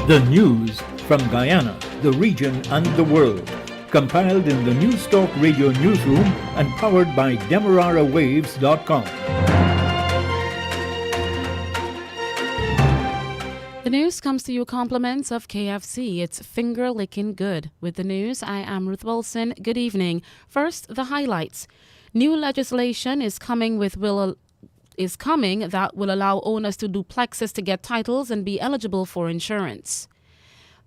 The news from Guyana, the region and the world. Compiled in the Newstalk Radio Newsroom and powered by DemeraraWaves.com. The news comes to you compliments of KFC. It's finger licking good. With the news, I am Ruth Wilson. Good evening. First, the highlights. New legislation is coming that will allow owners to duplexes to get titles and be eligible for insurance.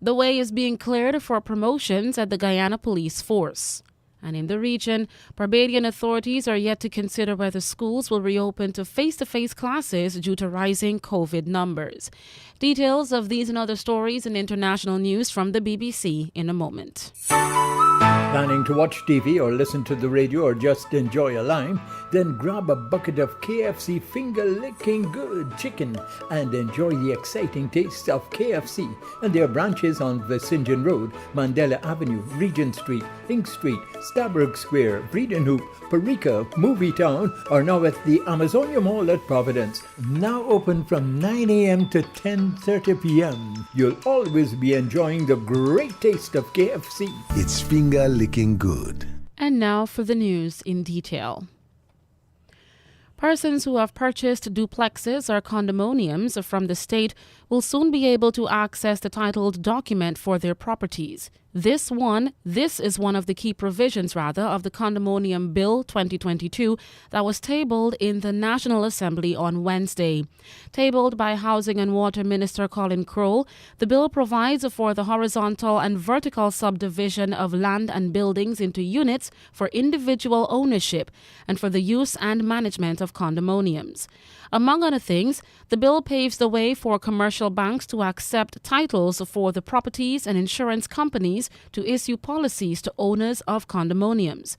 The way is being cleared for promotions at the Guyana Police Force. And in the region, Barbadian authorities are yet to consider whether schools will reopen to face-to-face classes due to rising COVID numbers. Details of these and other stories and international news from the BBC in a moment. Planning to watch TV or listen to the radio or just enjoy a lime? Then grab a bucket of KFC finger-licking good chicken and enjoy the exciting taste of KFC and their branches on Vicinjan Road, Mandela Avenue, Regent Street, Ink Street, Stabrook Square, Breedenhoop, Parika, Movie Town are now at the Amazonia Mall at Providence. Now open from 9 a.m. to 10:30 p.m. You'll always be enjoying the great taste of KFC. It's finger-licking good. And now for the news in detail. Persons who have purchased duplexes or condominiums from the state will soon be able to access the titled document for their properties. This is one of the key provisions, of the Condemonium Bill 2022 that was tabled in the National Assembly on Wednesday. Tabled by Housing and Water Minister Colin Crowell, the bill provides for the horizontal and vertical subdivision of land and buildings into units for individual ownership and for the use and management of condominiums. Among other things, the bill paves the way for commercial banks to accept titles for the properties and insurance companies to issue policies to owners of condominiums.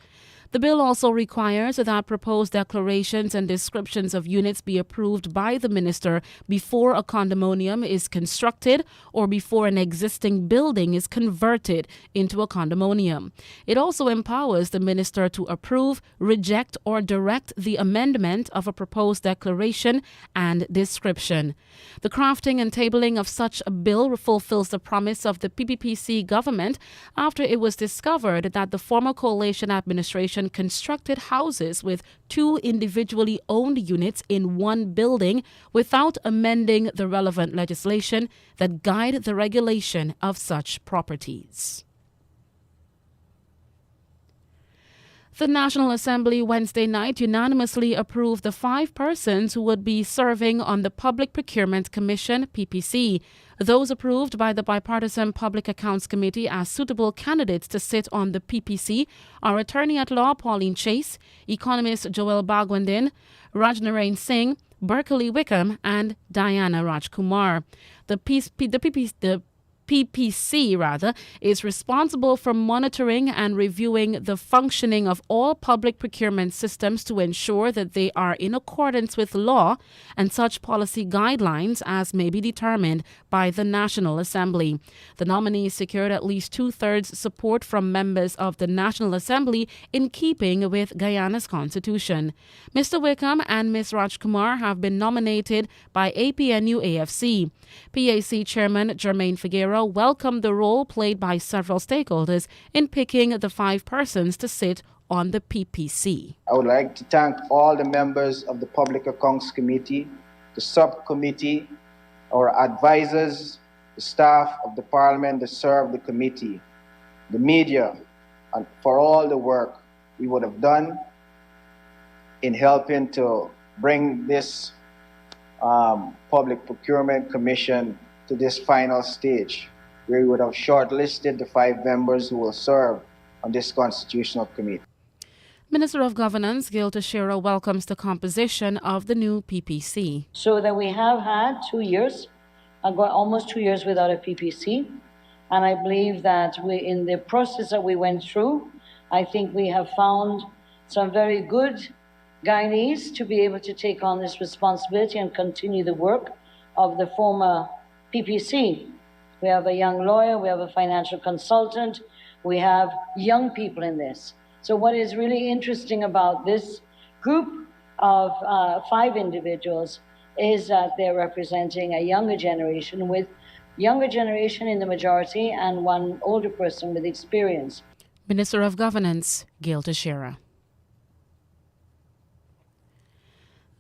The bill also requires that proposed declarations and descriptions of units be approved by the minister before a condominium is constructed or before an existing building is converted into a condominium. It also empowers the minister to approve, reject, or direct the amendment of a proposed declaration and description. The crafting and tabling of such a bill fulfills the promise of the PPPC government after it was discovered that the former coalition administration constructed houses with two individually owned units in one building without amending the relevant legislation that guide the regulation of such properties. The National Assembly Wednesday night unanimously approved the 5 persons who would be serving on the Public Procurement Commission, PPC. Those approved by the Bipartisan Public Accounts Committee as suitable candidates to sit on the PPC are Attorney-at-Law Pauline Chase, Economist Joel Bagwandin, Rajnarain Singh, Berkeley Wickham, and Diana Rajkumar. The PPC is responsible for monitoring and reviewing the functioning of all public procurement systems to ensure that they are in accordance with law and such policy guidelines as may be determined by the National Assembly. The nominees secured at least 2/3 support from members of the National Assembly in keeping with Guyana's constitution. Mr. Wickham and Ms. Rajkumar have been nominated by APNU-AFC. PAC Chairman Jermaine Figueroa welcomed the role played by several stakeholders in picking the 5 persons to sit on the PPC. I would like to thank all the members of the Public Accounts Committee, the subcommittee, our advisors, the staff of the Parliament that serve the committee, the media, and for all the work we would have done in helping to bring this Public Procurement Commission to this final stage, where we would have shortlisted the 5 members who will serve on this constitutional committee. Minister of Governance Gil Teixeira welcomes the composition of the new PPC. So that we have had 2 years, almost 2 years without a PPC, and I believe that in the process that we went through, I think we have found some very good Guyanese to be able to take on this responsibility and continue the work of the former PPC. We have a young lawyer, we have a financial consultant, we have young people in this. So what is really interesting about this group of 5 individuals is that they're representing a younger generation with younger generation in the majority and one older person with experience. Minister of Governance, Gail Teixeira.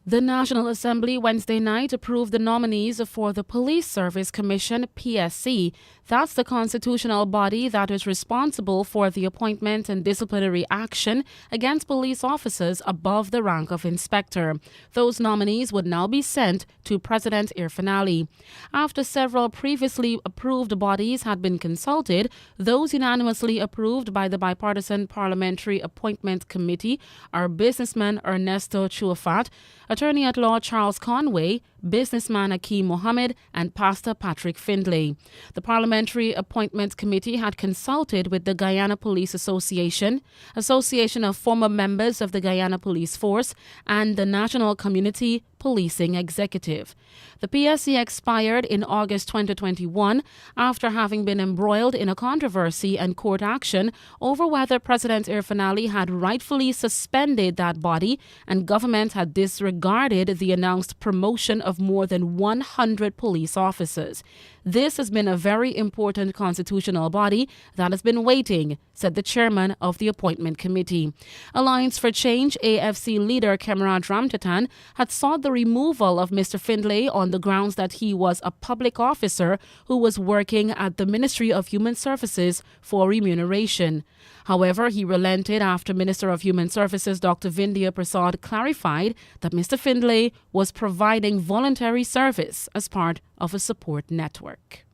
The National Assembly Wednesday night approved the nominees for the Police Service Commission, PSC. That's the constitutional body that is responsible for the appointment and disciplinary action against police officers above the rank of inspector. Those nominees would now be sent to President Irfaan Ali. After several previously approved bodies had been consulted, those unanimously approved by the Bipartisan Parliamentary Appointment Committee are businessman Ernesto Chuafat, Attorney-at-Law Charles Conway, businessman Akeem Mohammed, and Pastor Patrick Findlay. The Parliamentary Appointments Committee had consulted with the Guyana Police Association, Association of Former Members of the Guyana Police Force, and the National Community Policing Executive. The PSC expired in August 2021 after having been embroiled in a controversy and court action over whether President Irfaan Ali had rightfully suspended that body and government had disregarded the announced promotion of more than 100 police officers. This has been a very important constitutional body that has been waiting, said the chairman of the appointment committee. Alliance for Change AFC leader Camarade Ramtatan had sought the removal of Mr. Findlay on the grounds that he was a public officer who was working at the Ministry of Human Services for remuneration. However, he relented after Minister of Human Services Dr. Vindhya Prasad clarified that Mr. Findlay was providing voluntary service as part of a support network.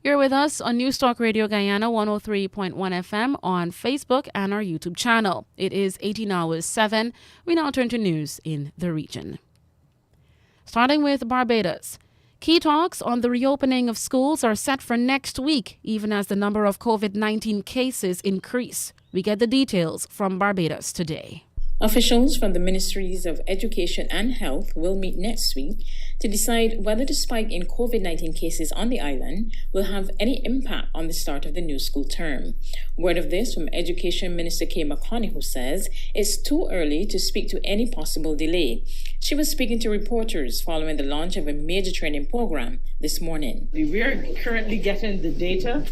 You're with us on News Talk Radio Guyana 103.1 FM on Facebook and our YouTube channel. It is 18 hours 7. We now turn to news in the region. Starting with Barbados. Key talks on the reopening of schools are set for next week, even as the number of COVID-19 cases increase. We get the details from Barbados today. Officials from the Ministries of Education and Health will meet next week to decide whether the spike in COVID-19 cases on the island will have any impact on the start of the new school term. Word of this from Education Minister Kay McConney, who says it's too early to speak to any possible delay. She was speaking to reporters following the launch of a major training program this morning. We are currently getting the data.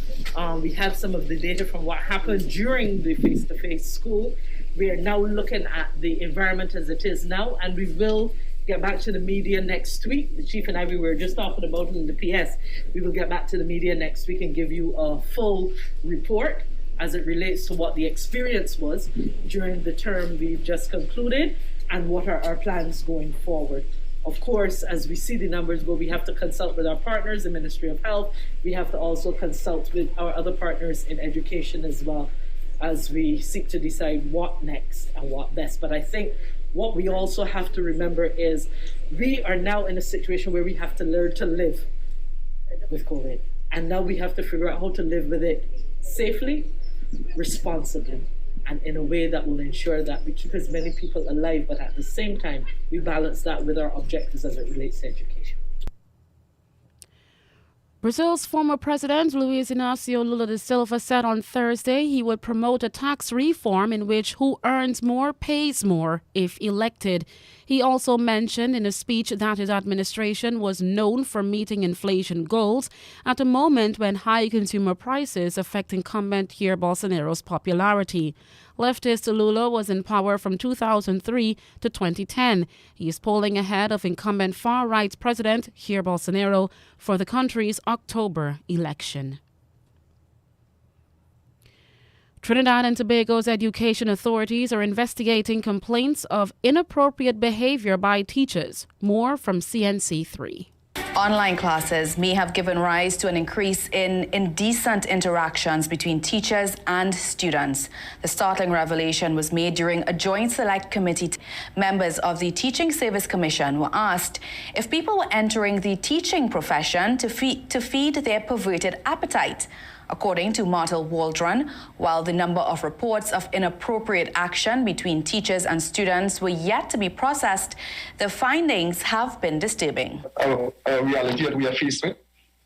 We have some of the data from what happened during the face-to-face school. We are now looking at the environment as it is now, and we will get back to the media next week. The Chief and I, we were just talking about it in the PS. We will get back to the media next week and give you a full report as it relates to what the experience was during the term we've just concluded and what are our plans going forward. Of course, as we see the numbers go, we have to consult with our partners, the Ministry of Health. We have to also consult with our other partners in education as well, as we seek to decide what next and what best. But I think what we also have to remember is we are now in a situation where we have to learn to live with COVID. And now we have to figure out how to live with it safely, responsibly, and in a way that will ensure that we keep as many people alive, but at the same time, we balance that with our objectives as it relates to education. Brazil's former president, Luiz Inácio Lula da Silva, said on Thursday he would promote a tax reform in which who earns more pays more if elected. He also mentioned in a speech that his administration was known for meeting inflation goals at a moment when high consumer prices affect incumbent Jair Bolsonaro's popularity. Leftist Lula was in power from 2003 to 2010. He is polling ahead of incumbent far-right President Jair Bolsonaro for the country's October election. Trinidad and Tobago's education authorities are investigating complaints of inappropriate behavior by teachers. More from CNC3. Online classes may have given rise to an increase in indecent interactions between teachers and students. The startling revelation was made during a joint select committee. Members of the Teaching Service Commission were asked if people were entering the teaching profession to feed their perverted appetite. According to Martel Waldron, while the number of reports of inappropriate action between teachers and students were yet to be processed, the findings have been disturbing. A reality that we are facing.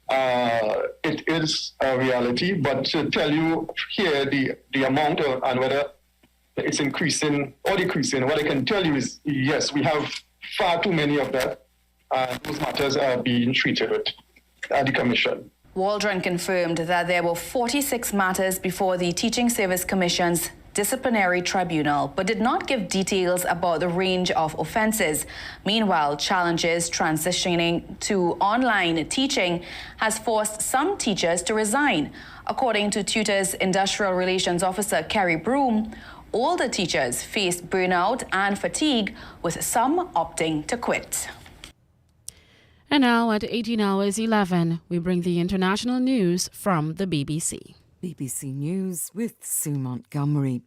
It is a reality, but to tell you here the amount and whether it's increasing or decreasing, what I can tell you is yes, we have far too many of that. those matters are being treated with at the Commission. Waldron confirmed that there were 46 matters before the Teaching Service Commission's disciplinary tribunal, but did not give details about the range of offences. Meanwhile, challenges transitioning to online teaching has forced some teachers to resign. According to Tutor's Industrial Relations Officer Kerry Broom, older teachers face burnout and fatigue, with some opting to quit. And now at 11:18, we bring the international news from the BBC. BBC News with Sue Montgomery.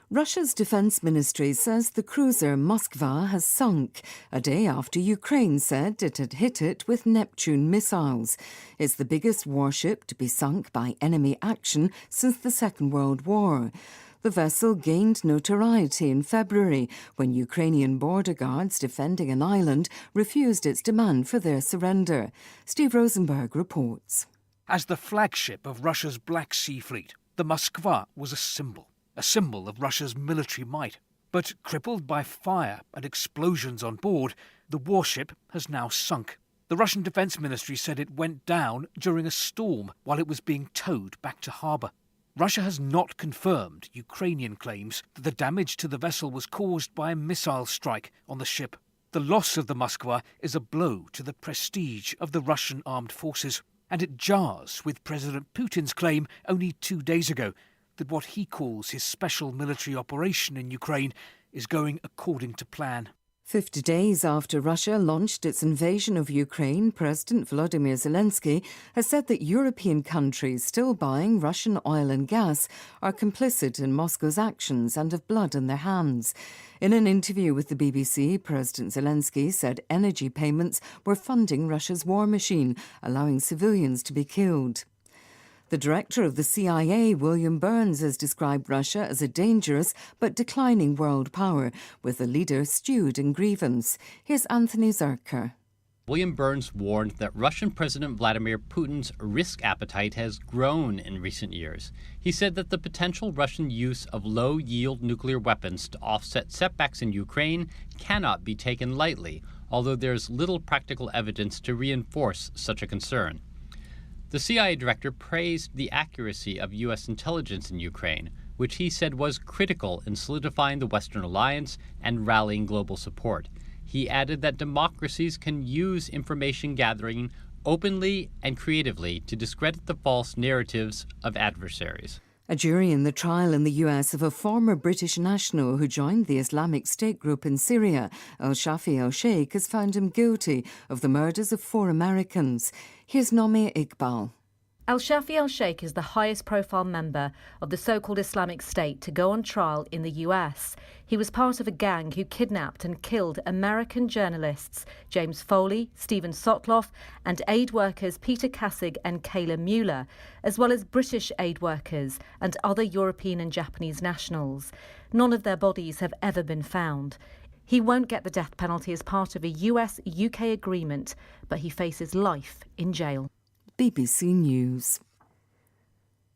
Russia's defence ministry says the cruiser Moskva has sunk a day after Ukraine said it had hit it with Neptune missiles. It's the biggest warship to be sunk by enemy action since the Second World War. The vessel gained notoriety in February when Ukrainian border guards defending an island refused its demand for their surrender. Steve Rosenberg reports. As the flagship of Russia's Black Sea Fleet, the Moskva was a symbol of Russia's military might. But crippled by fire and explosions on board, the warship has now sunk. The Russian Defence Ministry said it went down during a storm while it was being towed back to harbour. Russia has not confirmed Ukrainian claims that the damage to the vessel was caused by a missile strike on the ship. The loss of the Moskva is a blow to the prestige of the Russian armed forces, and it jars with President Putin's claim only 2 days ago that what he calls his special military operation in Ukraine is going according to plan. 50 days after Russia launched its invasion of Ukraine, President Volodymyr Zelensky has said that European countries still buying Russian oil and gas are complicit in Moscow's actions and have blood on their hands. In an interview with the BBC, President Zelensky said energy payments were funding Russia's war machine, allowing civilians to be killed. The director of the CIA, William Burns, has described Russia as a dangerous but declining world power, with the leader stewed in grievance. Here's Anthony Zerker. William Burns warned that Russian President Vladimir Putin's risk appetite has grown in recent years. He said that the potential Russian use of low-yield nuclear weapons to offset setbacks in Ukraine cannot be taken lightly, although there's little practical evidence to reinforce such a concern. The CIA director praised the accuracy of U.S. intelligence in Ukraine, which he said was critical in solidifying the Western alliance and rallying global support. He added that democracies can use information gathering openly and creatively to discredit the false narratives of adversaries. A jury in the trial in the US of a former British national who joined the Islamic State group in Syria, Al-Shafi al-Sheikh, has found him guilty of the murders of 4 Americans. Here's Nomi Iqbal. Al-Shafi al-Sheikh is the highest-profile member of the so-called Islamic State to go on trial in the US. He was part of a gang who kidnapped and killed American journalists James Foley, Stephen Sotloff, and aid workers Peter Kassig and Kayla Mueller, as well as British aid workers and other European and Japanese nationals. None of their bodies have ever been found. He won't get the death penalty as part of a US-UK agreement, but he faces life in jail. BBC News.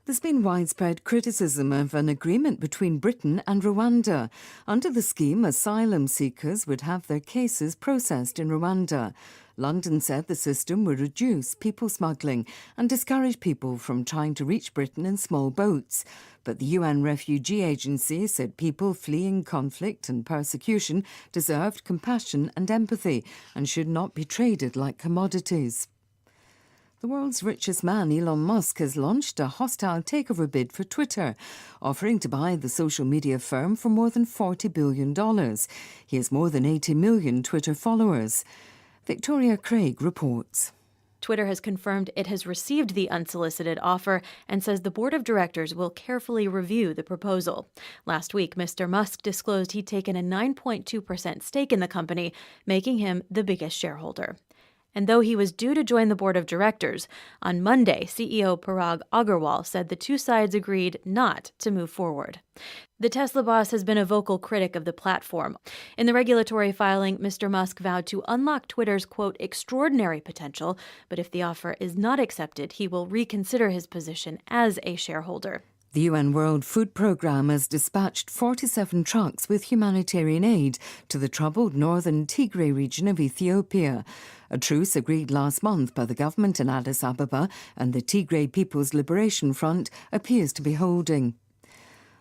There's been widespread criticism of an agreement between Britain and Rwanda. Under the scheme, asylum seekers would have their cases processed in Rwanda. London said the system would reduce people smuggling and discourage people from trying to reach Britain in small boats. But the UN Refugee Agency said people fleeing conflict and persecution deserved compassion and empathy and should not be traded like commodities. The world's richest man, Elon Musk, has launched a hostile takeover bid for Twitter, offering to buy the social media firm for more than $40 billion. He has more than 80 million Twitter followers. Victoria Craig reports. Twitter has confirmed it has received the unsolicited offer and says the board of directors will carefully review the proposal. Last week, Mr. Musk disclosed he'd taken a 9.2% stake in the company, making him the biggest shareholder. And though he was due to join the board of directors, on Monday, CEO Parag Agarwal said the two sides agreed not to move forward. The Tesla boss has been a vocal critic of the platform. In the regulatory filing, Mr. Musk vowed to unlock Twitter's, quote, extraordinary potential, but if the offer is not accepted, he will reconsider his position as a shareholder. The UN World Food Programme has dispatched 47 trucks with humanitarian aid to the troubled northern Tigray region of Ethiopia. A truce agreed last month by the government in Addis Ababa and the Tigray People's Liberation Front appears to be holding.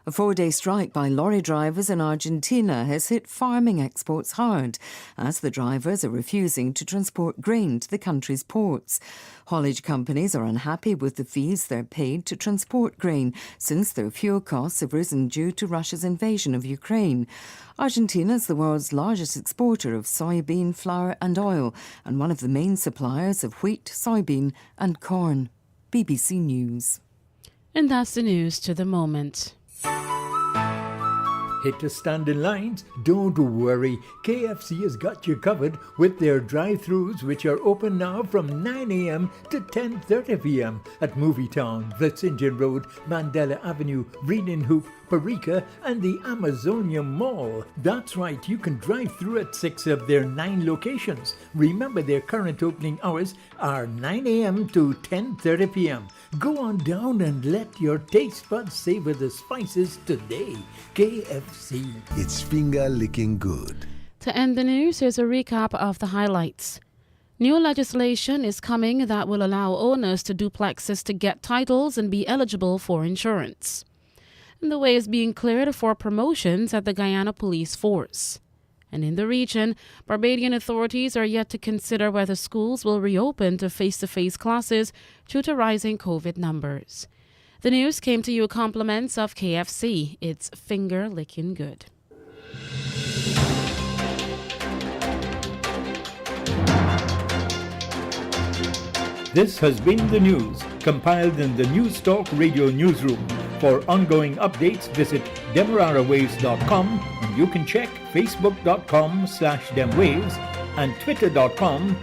A 4-day strike by lorry drivers in Argentina has hit farming exports hard, as the drivers are refusing to transport grain to the country's ports. Haulage companies are unhappy with the fees they're paid to transport grain, since their fuel costs have risen due to Russia's invasion of Ukraine. Argentina is the world's largest exporter of soybean, flour and oil, and one of the main suppliers of wheat, soybean and corn. BBC News. And that's the news to the moment. Hate to stand in lines? Don't worry. KFC has got you covered with their drive-thrus, which are open now from 9 a.m. to 10:30 p.m. at Movietown, Vlissingen Road, Mandela Avenue, Reading Hoop, Parika and the Amazonia Mall. That's right, you can drive through at 6 of their 9 locations. Remember, their current opening hours are 9 a.m. to 10:30 p.m. Go on down and let your taste buds savor the spices today. KFC. It's finger-licking good. To end the news, here's a recap of the highlights. New legislation is coming that will allow owners to duplexes to get titles and be eligible for insurance. And the way is being cleared for promotions at the Guyana Police Force. And in the region, Barbadian authorities are yet to consider whether schools will reopen to face-to-face classes due to rising COVID numbers. The news came to you compliments of KFC. It's finger-licking good. This has been the news, compiled in the News Talk Radio Newsroom. For ongoing updates, visit demerarawaves.com, and you can check facebook.com/demwaves and twitter.com